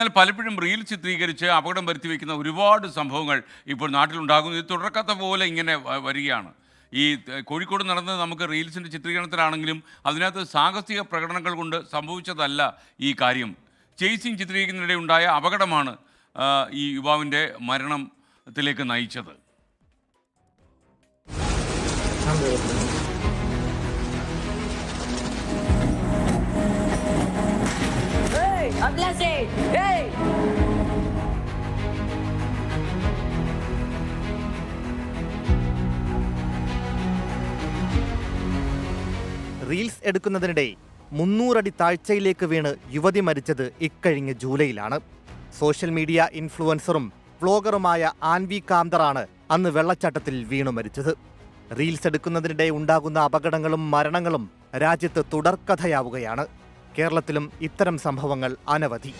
എന്നാൽ പലപ്പോഴും റീൽ ചിത്രീകരിച്ച് അപകടം വരുത്തി വയ്ക്കുന്ന ഒരുപാട് സംഭവങ്ങൾ ഇപ്പോൾ നാട്ടിലുണ്ടാകുന്നു. ഇത് തുടർക്കഥ പോലെ ഇങ്ങനെ വരികയാണ്. ഈ കോഴിക്കോട് നടന്നത് നമുക്ക് റീൽസിൻ്റെ ചിത്രീകരണത്തിലാണെങ്കിലും അതിനകത്ത് സാഹസിക പ്രകടനങ്ങൾ കൊണ്ട് സംഭവിച്ചതല്ല ഈ കാര്യം. ചേസിങ് ചിത്രീകരിക്കുന്നതിനിടെ ഉണ്ടായ അപകടമാണ് ഈ യുവാവിൻ്റെ മരണത്തിലേക്ക് നയിച്ചത്. റീൽസ് എടുക്കുന്നതിനിടെ 300 അടി താഴ്ചയിലേക്ക് വീണ് യുവതി മരിച്ചത് ഇക്കഴിഞ്ഞ ജൂലൈയിലാണ്. സോഷ്യൽ മീഡിയ ഇൻഫ്ലുവൻസറും വ്ലോഗറുമായ ആൻവി കാന്തറാണ് അന്ന് വെള്ളച്ചാട്ടത്തിൽ വീണു മരിച്ചത്. റീൽസ് എടുക്കുന്നതിനിടെ ഉണ്ടാകുന്ന അപകടങ്ങളും മരണങ്ങളും രാജ്യത്ത് തുടർക്കഥയാവുകയാണ്. കേരളത്തിലും ഇത്തരം സംഭവങ്ങൾ അനവധി.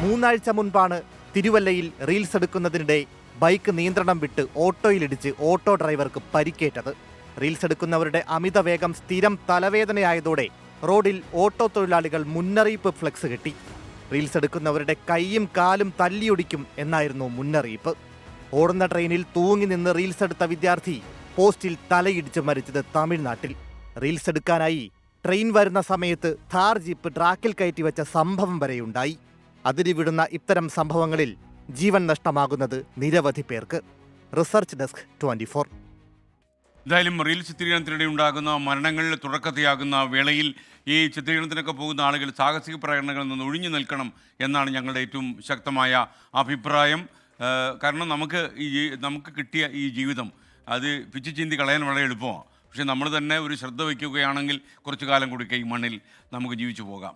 മൂന്നാഴ്ച മുൻപാണ് തിരുവല്ലയിൽ റീൽസ് എടുക്കുന്നതിനിടെ ബൈക്ക് നിയന്ത്രണം വിട്ട് ഓട്ടോയിലിടിച്ച് ഓട്ടോ ഡ്രൈവർക്ക് പരിക്കേറ്റത്. റീൽസ് എടുക്കുന്നവരുടെ അമിത വേഗം സ്ഥിരം തലവേദനയായതോടെ റോഡിൽ ഓട്ടോ തൊഴിലാളികൾ മുന്നറിയിപ്പ് ഫ്ലെക്സ് കെട്ടി. റീൽസ് എടുക്കുന്നവരുടെ കൈയും കാലും തല്ലിയൊടിക്കും എന്നായിരുന്നു മുന്നറിയിപ്പ്. ഓടുന്ന ട്രെയിനിൽ തൂങ്ങി നിന്ന് റീൽസ് എടുത്ത വിദ്യാർത്ഥി പോസ്റ്റിൽ തലയിടിച്ച് മരിച്ചത് തമിഴ്നാട്ടിൽ. റീൽസ് എടുക്കാനായി ട്രെയിൻ വരുന്ന സമയത്ത് ഥാർ ജീപ്പ് ട്രാക്കിൽ കയറ്റിവെച്ച സംഭവം വരെയുണ്ടായി. അതിരിവിടുന്ന ഇത്തരം സംഭവങ്ങളിൽ ജീവൻ നഷ്ടമാകുന്നത് നിരവധി പേർക്ക്. Research desk 24. എന്തായാലും റീൽ ചിത്രീകരണത്തിനിടെ ഉണ്ടാകുന്ന മരണങ്ങളിൽ തുടക്കത്തെയാകുന്ന വേളയിൽ ഈ ചിത്രീകരണത്തിനൊക്കെ പോകുന്ന ആളുകൾ സാഹസിക പ്രകടനങ്ങളിൽ നിന്ന് ഒഴിഞ്ഞു നിൽക്കണം എന്നാണ് ഞങ്ങളുടെ ഏറ്റവും ശക്തമായ അഭിപ്രായം. കാരണം നമുക്ക് കിട്ടിയ ഈ ജീവിതം അത് പിച്ചു ചീന്തി കളയാൻ വളരെ എളുപ്പമാണ്. പക്ഷേ നമ്മൾ തന്നെ ഒരു ശ്രദ്ധ വയ്ക്കുകയാണെങ്കിൽ കുറച്ചു കാലം കൂടി ഈ മണ്ണിൽ നമുക്ക് ജീവിച്ചു പോകാം.